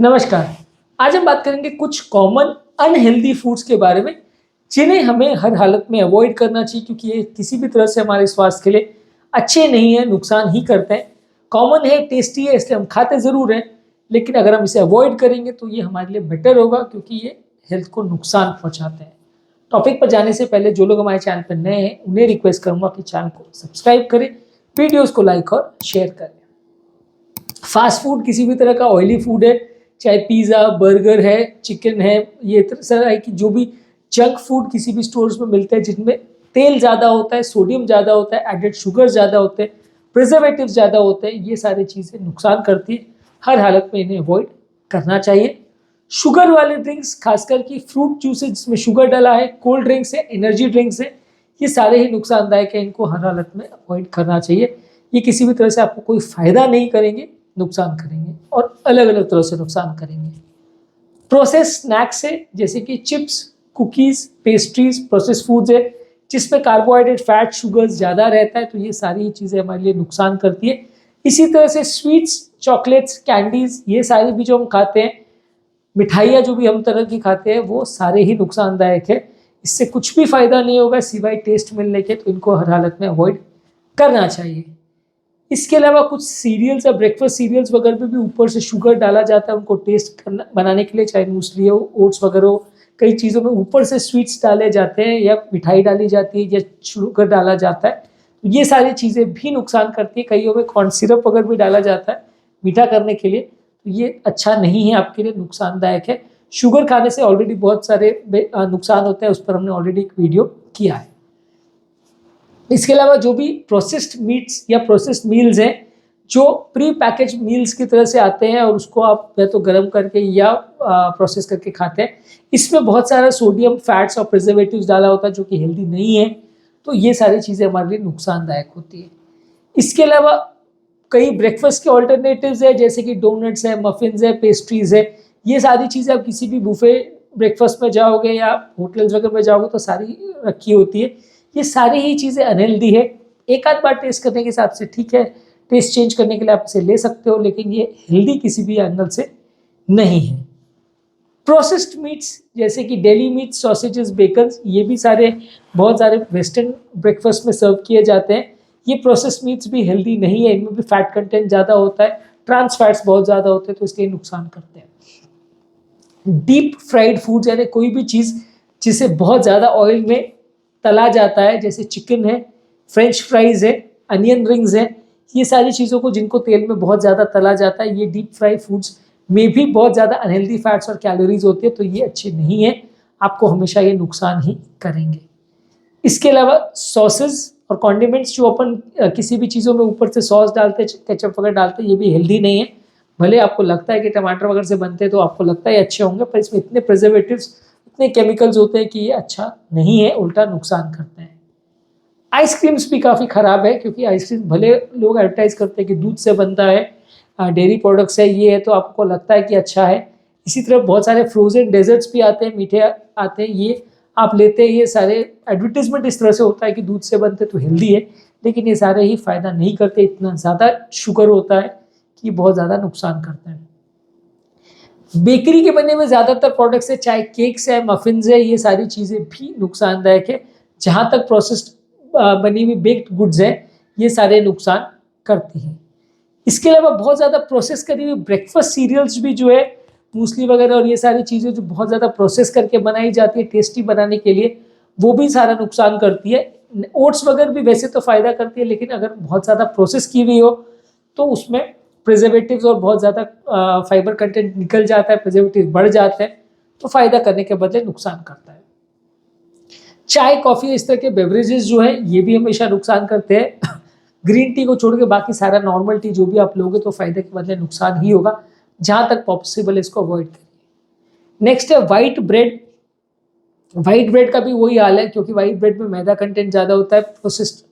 नमस्कार। आज हम बात करेंगे कुछ कॉमन अनहेल्दी फूड्स के बारे में जिन्हें हमें हर हालत में अवॉइड करना चाहिए क्योंकि ये किसी भी तरह से हमारे स्वास्थ्य के लिए अच्छे नहीं है, नुकसान ही करते हैं। कॉमन है, टेस्टी है, इसलिए हम खाते ज़रूर हैं, लेकिन अगर हम इसे अवॉइड करेंगे तो ये हमारे लिए बेटर होगा क्योंकि ये हेल्थ को नुकसान पहुँचाते हैं। टॉपिक पर जाने से पहले जो लोग हमारे चैनल पर नए हैं उन्हें रिक्वेस्ट करूँगा कि चैनल को सब्सक्राइब करें, वीडियोज़ को लाइक और शेयर करें। फास्ट फूड किसी भी तरह का ऑयली फूड है, चाहे पिज़्ज़ा, बर्गर है, चिकन है, ये तरह है कि जो भी जंक फूड किसी भी स्टोर्स में मिलते हैं जिनमें तेल ज़्यादा होता है, सोडियम ज़्यादा होता है, एडेड शुगर ज़्यादा होते हैं, प्रिजर्वेटिव्स ज़्यादा होते हैं, ये सारी चीज़ें नुकसान करती है। हर हालत में इन्हें अवॉइड करना चाहिए। शुगर वाले ड्रिंक्स, खासकर कि फ्रूट जूसेस जिसमें शुगर डला है, कोल्ड ड्रिंक्स है, एनर्जी ड्रिंक्स है, ये सारे ही नुकसानदायक है, इनको हर हालत में अवॉइड करना चाहिए। ये किसी भी तरह से आपको कोई फ़ायदा नहीं करेंगे, नुकसान करेंगे और अलग अलग तरह से नुकसान करेंगे। प्रोसेस स्नैक्स है जैसे कि chips, cookies, pastries, process foods है जिसमें कार्बोहाइड्रेट, फैट, शुगर्स ज़्यादा रहता है, तो ये सारी चीज़ें हमारे लिए नुकसान करती है। इसी तरह से स्वीट्स, चॉकलेट्स, कैंडीज़, ये सारी भी जो हम खाते हैं, मिठाइयाँ जो भी हम तरह की खाते हैं, वो सारे ही नुकसानदायक है। इससे कुछ भी फ़ायदा नहीं होगा सिवाय टेस्ट मिलने के, तो इनको हर हालत में अवॉइड करना चाहिए। इसके अलावा कुछ सीरियल्स या ब्रेकफास्ट सीरियल्स वगैरह पे भी ऊपर से शुगर डाला जाता है उनको टेस्ट करना बनाने के लिए, चाहे मूसली हो, ओट्स वगैरह हो, कई चीज़ों में ऊपर से स्वीट्स डाले जाते हैं या मिठाई डाली जाती है या शुगर डाला जाता है, तो ये सारी चीज़ें भी नुकसान करती है। कईयों में कॉर्न सिरप वगैरह भी डाला जाता है मीठा करने के लिए, तो ये अच्छा नहीं है, आपके लिए नुकसानदायक है। शुगर खाने से ऑलरेडी बहुत सारे नुकसान होते हैं, उस पर हमने ऑलरेडी एक वीडियो किया है। इसके अलावा जो भी प्रोसेस्ड मीट्स या प्रोसेस्ड मील्स हैं जो प्री पैकेज मील्स की तरह से आते हैं और उसको आप या तो गर्म करके या प्रोसेस करके खाते हैं, इसमें बहुत सारा सोडियम, फैट्स और प्रिजर्वेटिव्स डाला होता है जो कि हेल्दी नहीं है, तो ये सारी चीज़ें हमारे लिए नुकसानदायक होती है। इसके अलावा कई ब्रेकफास्ट के ऑल्टरनेटिव्स है जैसे कि डोनट्स है, मफिन्स है, पेस्ट्रीज है, ये सारी चीज़ें आप किसी भी बुफे ब्रेकफास्ट में जाओगे या होटल्स वगैरह में जाओगे तो सारी रखी होती है। ये सारी ही चीज़ें अनहेल्दी है। एक आध बार टेस्ट करने के हिसाब से ठीक है, टेस्ट चेंज करने के लिए आप इसे ले सकते हो, लेकिन ये हेल्दी किसी भी एंगल से नहीं है। प्रोसेस्ड मीट्स जैसे कि डेली मीट, सॉसेजेस, बेकन्स, ये भी सारे बहुत सारे वेस्टर्न ब्रेकफास्ट में सर्व किए जाते हैं। ये प्रोसेस्ड मीट्स भी हेल्दी नहीं है, इनमें भी फैट कंटेंट ज़्यादा होता है, ट्रांस फैट्स बहुत ज़्यादा होते हैं, तो इसलिए नुकसान करते हैं। डीप फ्राइड फूड्स यानी कोई भी चीज़ जिसे बहुत ज़्यादा ऑयल में तला जाता है, जैसे चिकन है, फ्रेंच फ्राइज़ है, अनियन रिंग्स है, ये सारी चीज़ों को जिनको तेल में बहुत ज़्यादा तला जाता है, ये डीप फ्राई फूड्स में भी बहुत ज़्यादा अनहेल्दी फैट्स और कैलोरीज होती है, तो ये अच्छे नहीं है, आपको हमेशा ये नुकसान ही करेंगे। इसके अलावा सॉसेज और कॉन्डिमेंट्स जो अपन किसी भी चीज़ों में ऊपर से सॉस डालते हैं, केचप वगैरह डालते हैं, ये भी हेल्दी नहीं है। भले आपको लगता है कि टमाटर वगैरह से बनते हैं तो आपको लगता है अच्छे होंगे, पर इसमें इतने प्रिजर्वेटिव्स, इतने केमिकल्स होते हैं कि ये अच्छा नहीं है, उल्टा नुकसान करते हैं। आइसक्रीम्स भी काफ़ी ख़राब है क्योंकि आइसक्रीम भले लोग एडवर्टाइज़ करते हैं कि दूध से बनता है, डेयरी प्रोडक्ट्स है, ये है, तो आपको लगता है कि अच्छा है। इसी तरह बहुत सारे फ्रोज़न डेजर्ट्स भी आते हैं, मीठे आते हैं, ये आप लेते हैं, ये सारे एडवर्टीज़मेंट इस तरह से होता है कि दूध से बनते तो हेल्दी है, लेकिन ये सारे ही फ़ायदा नहीं करते, इतना ज़्यादा शुगर होता है कि बहुत ज़्यादा नुकसान करते हैं। बेकरी के बने हुए ज़्यादातर प्रोडक्ट्स है, चाहे केक्स है, मफिन्स है, ये सारी चीज़ें भी नुकसानदायक है। जहाँ तक प्रोसेस्ड बनी हुई बेक्ड गुड्स है, ये सारे नुकसान करती हैं। इसके अलावा बहुत ज़्यादा प्रोसेस करी हुई ब्रेकफास्ट सीरियल्स भी जो है, मूसली वगैरह और ये सारी चीज़ें जो बहुत ज़्यादा प्रोसेस करके बनाई जाती है टेस्टी बनाने के लिए, वो भी सारा नुकसान करती है। ओट्स वगैरह भी वैसे तो फ़ायदा करती है, लेकिन अगर बहुत ज़्यादा प्रोसेस की हुई हो तो उसमें प्रिजर्वेटिव्स और बहुत ज़्यादा फाइबर कंटेंट निकल जाता है, प्रिजर्वेटिव बढ़ जाते हैं, तो फ़ायदा करने के बदले नुकसान करता है। चाय, कॉफ़ी, इस तरह के बेवरेजेस जो हैं, ये भी हमेशा नुकसान करते हैं। ग्रीन टी को छोड़ के बाकी सारा नॉर्मल टी जो भी आप लोगे तो फ़ायदे के बदले नुकसान ही होगा। जहाँ तक पॉसिबल इसको अवॉइड करिए। नेक्स्ट है वाइट ब्रेड। वाइट ब्रेड का भी वही हाल है क्योंकि वाइट ब्रेड में मैदा कंटेंट ज़्यादा होता है, प्रोसेस्ड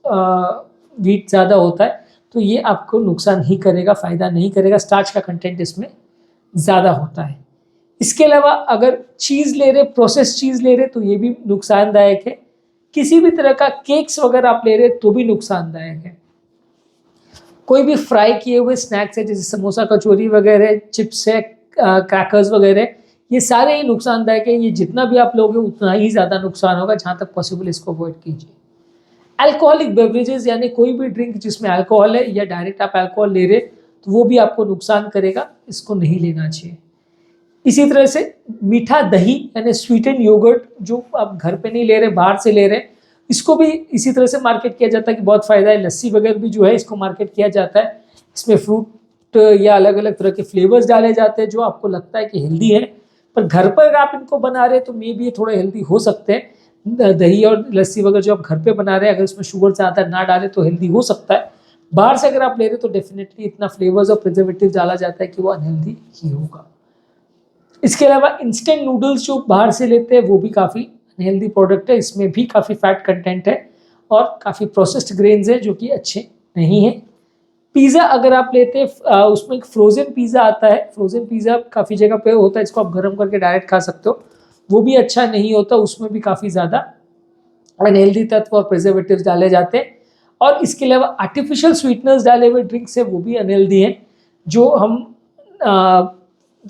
व्हीट ज़्यादा होता है, तो ये आपको नुकसान ही करेगा, फ़ायदा नहीं करेगा। स्टार्च का कंटेंट इसमें ज़्यादा होता है। इसके अलावा अगर चीज़ ले रहे, प्रोसेस्ड चीज़ ले रहे, तो ये भी नुकसानदायक है। किसी भी तरह का केक्स वगैरह आप ले रहे तो भी नुकसानदायक है। कोई भी फ्राई किए हुए स्नैक्स है जैसे समोसा, कचौरी वगैरह, चिप्स है, क्रैकर्स वगैरह, ये सारे ही नुकसानदायक है। ये जितना भी आप लोगे उतना ही ज़्यादा नुकसान होगा। जहाँ तक पॉसिबल इसको अवॉइड कीजिए। अल्कोहलिक बेवरेजेस यानी कोई भी ड्रिंक जिसमें अल्कोहल है या डायरेक्ट आप अल्कोहल ले रहे तो वो भी आपको नुकसान करेगा, इसको नहीं लेना चाहिए। इसी तरह से मीठा दही यानी स्वीटेंड योगर्ट जो आप घर पे नहीं ले रहे, बाहर से ले रहे, इसको भी इसी तरह से मार्केट किया जाता है कि बहुत फ़ायदा है। लस्सी वगैरह भी जो है इसको मार्केट किया जाता है, इसमें फ्रूट या अलग अलग तरह के फ्लेवर्स डाले जाते हैं जो आपको लगता है कि हेल्दी है, पर घर पर अगर आप इनको बना रहे हैं तो मे भी ये थोड़े हेल्दी हो सकते हैं। दही और लस्सी वगैरह जो आप घर पे बना रहे हैं, अगर उसमें शुगर ज़्यादा ना डालें तो हेल्दी हो सकता है। बाहर से अगर आप ले रहे हो तो डेफिनेटली इतना फ्लेवर्स और प्रिजर्वेटिव डाला जाता है कि वो अनहेल्दी ही होगा। इसके अलावा इंस्टेंट नूडल्स जो बाहर से लेते हैं वो भी काफ़ी अनहेल्दी प्रोडक्ट है, इसमें भी काफ़ी फैट कंटेंट है और काफ़ी प्रोसेस्ड ग्रेन्स है जो कि अच्छे नहीं है। पिज़्ज़ा अगर आप लेते हैं उसमें एक फ्रोज़न पिज़्ज़ा आता है, फ्रोज़न पिज़्ज़ा काफ़ी जगह पे होता है, इसको आप गर्म करके डायरेक्ट खा सकते हो, वो भी अच्छा नहीं होता, उसमें भी काफ़ी ज़्यादा अनहेल्दी तत्व और प्रिजर्वेटिव्स डाले जाते हैं। और इसके अलावा आर्टिफिशियल स्वीटनर्स डाले हुए ड्रिंक्स है वो भी अनहेल्दी हैं। जो हम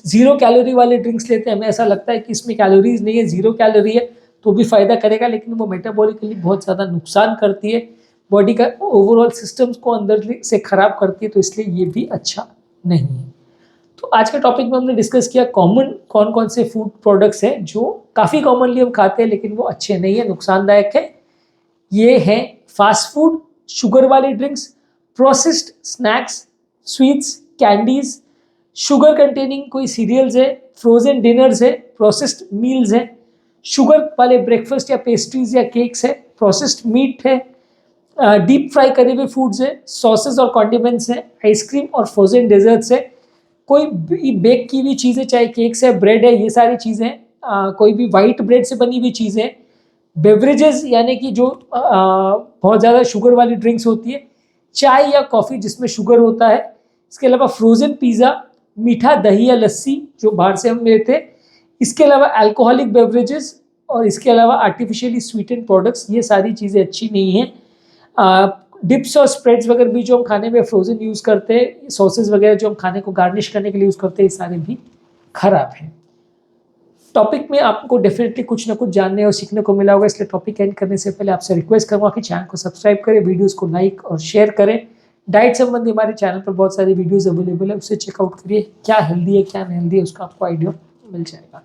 0 कैलोरी वाले ड्रिंक्स लेते हैं, हमें ऐसा लगता है कि इसमें कैलोरीज नहीं है, 0 कैलोरी है तो भी फ़ायदा करेगा, लेकिन वो मेटाबॉलिकली बहुत ज़्यादा नुकसान करती है, बॉडी का ओवरऑल सिस्टम्स को अंदर से ख़राब करती है, तो इसलिए ये भी अच्छा नहीं है। तो आज के टॉपिक में हमने डिस्कस किया कॉमन कौन कौन से फूड प्रोडक्ट्स हैं जो काफ़ी कॉमनली हम खाते हैं लेकिन वो अच्छे नहीं है, नुकसानदायक है। ये हैं फास्ट फूड, शुगर वाली drinks, processed snacks, sweets, candies, sugar containing कोई सीरियल्स है, फ्रोजन डिनर्स है, प्रोसेस्ड मील्स है, शुगर वाले ब्रेकफास्ट या पेस्ट्रीज या केक्स है, प्रोसेस्ड मीट है, डीप फ्राई करे हुए फूड्स है, सॉसेस और कॉन्डिमेंट्स है, आइसक्रीम और फ्रोजन डेजर्ट्स है, कोई भी बेक की हुई चीज़ें चाहे केक्स है, ब्रेड है, ये सारी चीज़ें, कोई भी वाइट ब्रेड से बनी हुई चीज़ें, बेवरेजेस यानी कि जो बहुत ज़्यादा शुगर वाली ड्रिंक्स होती है, चाय या कॉफ़ी जिसमें शुगर होता है, इसके अलावा फ्रोज़न पिज़्ज़ा, मीठा दही या लस्सी जो बाहर से हम लेते हैं, इसके अलावा अल्कोहलिक बेवरेजेस और इसके अलावा आर्टिफिशियली स्वीटेंड प्रोडक्ट्स, ये सारी चीज़ें अच्छी नहीं हैं। डिप्स और स्प्रेड्स वगैरह भी जो हम खाने में फ्रोज़न यूज़ करते हैं, सॉसेस वगैरह जो हम खाने को गार्निश करने के लिए यूज़ करते हैं, ये सारे भी खराब हैं। टॉपिक में आपको डेफिनेटली कुछ ना कुछ जानने और सीखने को मिला होगा, इसलिए टॉपिक एंड करने से पहले आपसे रिक्वेस्ट करूँगा कि चैनल को सब्सक्राइब करें, वीडियोज़ को लाइक और शेयर करें। डाइट संबंधी हमारे चैनल पर बहुत सारी वीडियोज़ अवेलेबल है, उसे चेकआउट करिए, क्या हेल्दी है क्या अनहेल्दी है उसका आपको आइडिया मिल जाएगा।